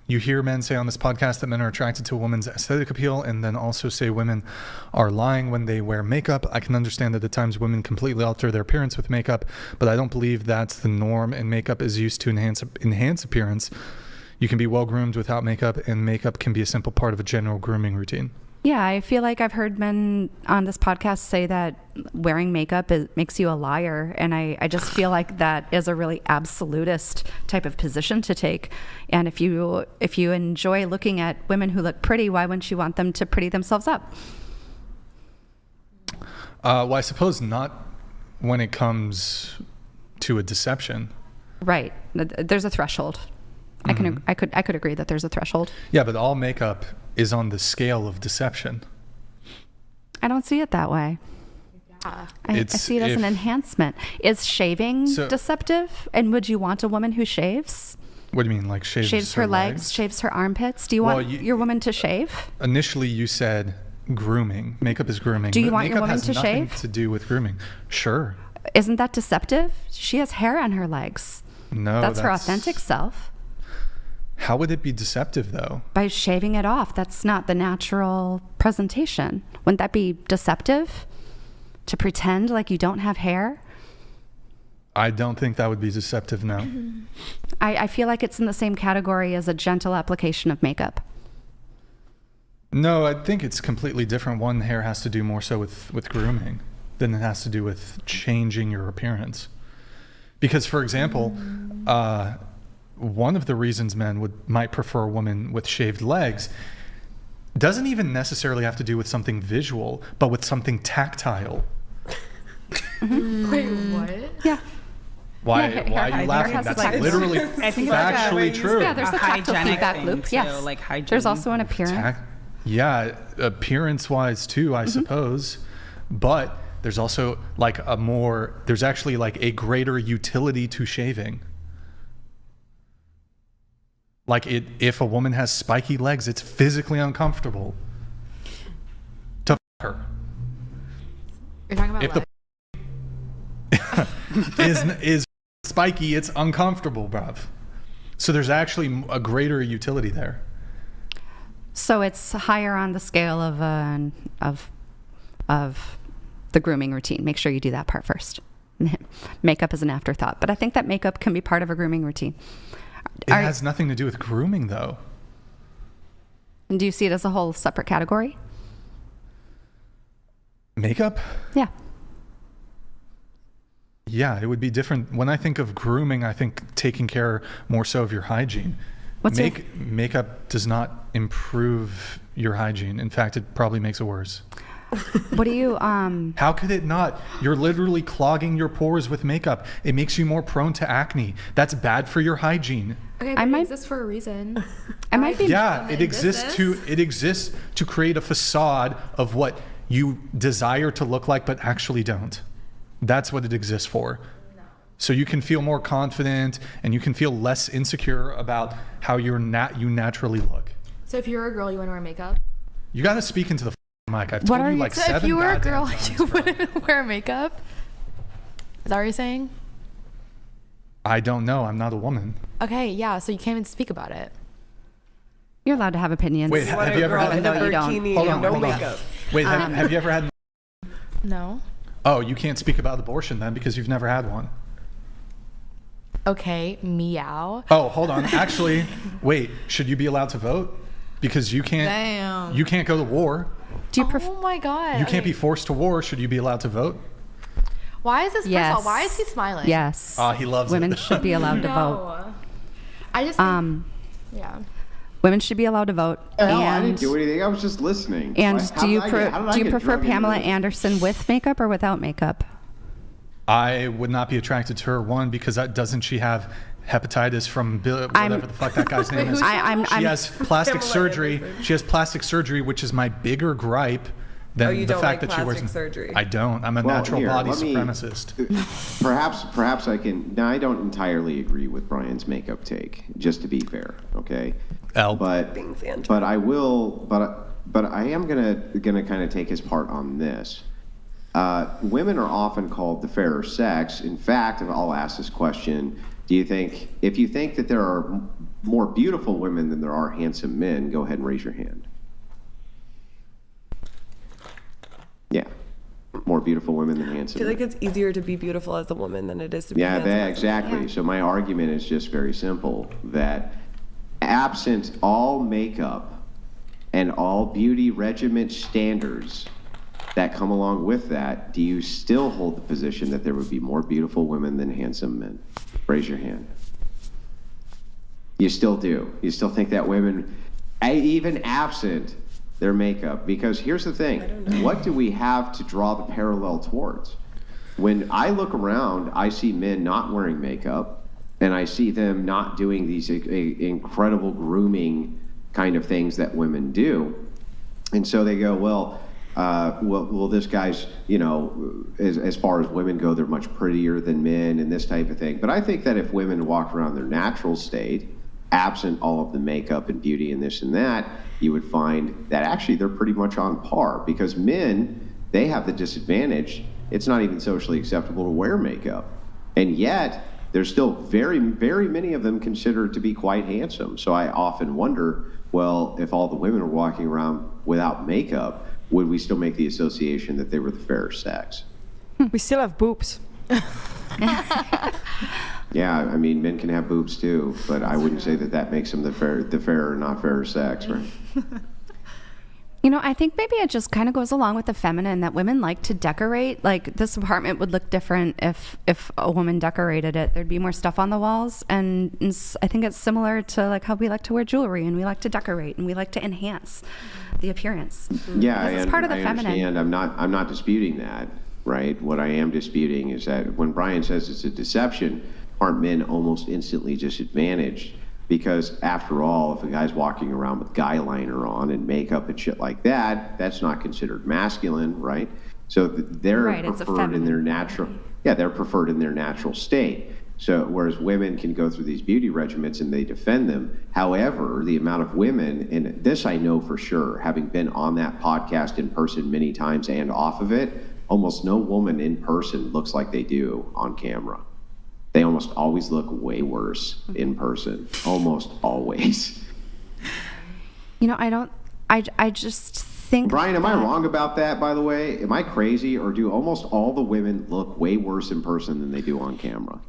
you hear men say on this podcast that men are attracted to a woman's aesthetic appeal, and then also say women are lying when they wear makeup. I can understand that at times women completely alter their appearance with makeup, but I don't believe that's the norm, and makeup is used to enhance appearance. You can be well groomed without makeup, and makeup can be a simple part of a general grooming routine. Yeah, I feel like I've heard men on this podcast say that wearing makeup makes you a liar. And I just feel like that is a really absolutist type of position to take. And if you enjoy looking at women who look pretty, why wouldn't you want them to pretty themselves up? Well, I suppose not when it comes to a deception. Right. There's a threshold. Mm-hmm. I could agree that there's a threshold. Yeah, but all makeup is on the scale of deception. I don't see it that way. Yeah. I see it as an enhancement. Is shaving deceptive? And would you want a woman who shaves? What do you mean, like shaves her legs, shaves her armpits? Do you want your woman to shave? Initially, you said grooming. Makeup is grooming. Do you want your woman to shave? Makeup has nothing to do with grooming. Sure. Isn't that deceptive? She has hair on her legs. No, that's her authentic self. How would it be deceptive, though? By shaving it off. That's not the natural presentation. Wouldn't that be deceptive? To pretend like you don't have hair? I don't think that would be deceptive, no. I feel like it's in the same category as a gentle application of makeup. No, I think it's completely different. One, hair has to do more so with grooming than it has to do with changing your appearance. Because, for example, one of the reasons men might prefer a woman with shaved legs doesn't even necessarily have to do with something visual, but with something tactile. Wait, what? Yeah. Why are you laughing? That's literally factually true. Yeah, there's a tactile feedback loop. Yes. Like hygiene. There's also an appearance. Yeah, appearance-wise too, I suppose. But there's also there's actually like a greater utility to shaving. Like if a woman has spiky legs, it's physically uncomfortable to f her. You're talking about if is spiky, it's uncomfortable, bruv. So there's actually a greater utility there. So it's higher on the scale of the grooming routine. Make sure you do that part first. Makeup is an afterthought, but I think that makeup can be part of a grooming routine. It has nothing to do with grooming, though. And do you see it as a whole separate category? Makeup? Yeah. Yeah, it would be different. When I think of grooming, I think taking care more so of your hygiene. Makeup does not improve your hygiene. In fact, it probably makes it worse. What do you How could it not? You're literally clogging your pores with makeup. It makes you more prone to acne. That's bad for your hygiene. Okay, but it exists for a reason. I might be. Yeah, it exists to create a facade of what you desire to look like but actually don't. That's what it exists for. So you can feel more confident and you can feel less insecure about how you naturally look. So if you're a girl, you want to wear makeup? You got to speak into the mic. I've told you like 7 So if you were a girl, times, you wouldn't wear makeup? Is that what you're saying? I don't know. I'm not a woman. Okay, yeah, so you can't even speak about it. You're allowed to have opinions. Wait, have you ever had no, you don't. Hold on, hold on. Wait, have you ever had? No. Oh, you can't speak about abortion then because you've never had one. Okay, meow. Oh, hold on. Actually, wait. Should you be allowed to vote? Because you can't. Damn. You can't go to war. Oh my god. You can't be forced to war. Should you be allowed to vote? Why is this? Yes. First of all, why is he smiling? Yes. He loves Women it. should be allowed to vote. I just think, yeah. Women should be allowed to vote. I didn't do anything. I was just listening. And do you prefer Pamela Anderson with makeup or without makeup? I would not be attracted to her. One, because doesn't she have hepatitis from whatever the fuck that guy's name is? She has plastic surgery. She has plastic surgery, which is my bigger gripe than the fact that she wears surgery. I don't. I'm a natural body supremacist. Perhaps I can. Now, I don't entirely agree with Brian's makeup take. Just to be fair, okay. But I will. But I am gonna kind of take his part on this. Women are often called the fairer sex. In fact, I'll ask this question: if you think that there are more beautiful women than there are handsome men, go ahead and raise your hand. Yeah. More beautiful women than handsome I feel like men. it's easier to be beautiful as a woman than it is to be handsome. Yeah, exactly. Yeah. So my argument is just very simple, that absent all makeup and all beauty regimen standards that come along with that, do you still hold the position that there would be more beautiful women than handsome men? Raise your hand. You still do. You still think that women, even absent their makeup, because here's the thing, what do we have to draw the parallel towards? When I look around, I see men not wearing makeup, and I see them not doing these incredible grooming kind of things that women do. And so they go, well, this guy's, as far as women go, they're much prettier than men and this type of thing. But I think that if women walked around their natural state, absent all of the makeup and beauty and this and that, you would find that actually they're pretty much on par, because men, they have the disadvantage. It's not even socially acceptable to wear makeup. And yet, there's still very, very many of them considered to be quite handsome. So I often wonder, well, if all the women are walking around without makeup, would we still make the association that they were the fairer sex? We still have boobs. Yeah, I mean, men can have boobs too, but I wouldn't say that makes them the fairer, not fairer sex, right? I think maybe it just kind of goes along with the feminine, that women like to decorate. Like, this apartment would look different if a woman decorated it. There'd be more stuff on the walls, and I think it's similar to like how we like to wear jewelry, and we like to decorate, and we like to enhance the appearance. Yeah, This is part of the feminine. Understand. I'm not disputing that, right? What I am disputing is that when Brian says it's a deception, aren't men almost instantly disadvantaged? Because after all, if a guy's walking around with guy liner on and makeup and shit like that, that's not considered masculine, right? So they're Right, it's a preferred in their feminine natural, they're preferred in their natural state. So whereas women can go through these beauty regimens and they defend them. However, the amount of women, and this I know for sure, having been on that podcast in person many times and off of it, almost no woman in person looks like they do on camera. They almost always look way worse in person. Almost always. I just think. Brian, am I wrong about that, by the way? Am I crazy, or do almost all the women look way worse in person than they do on camera?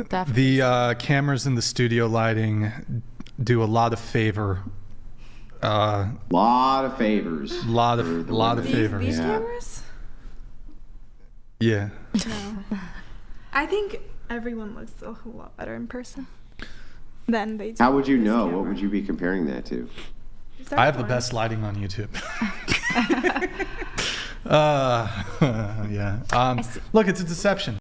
Definitely. The cameras in the studio lighting do a lot of favor. Lot of favors. Lot of favor. These Yeah. cameras? Yeah. No. I think everyone looks a whole lot better in person than they do. How would you on this know? camera. What would you be comparing that to? Is there I have the one? best lighting on YouTube. Yeah. Look, it's a deception.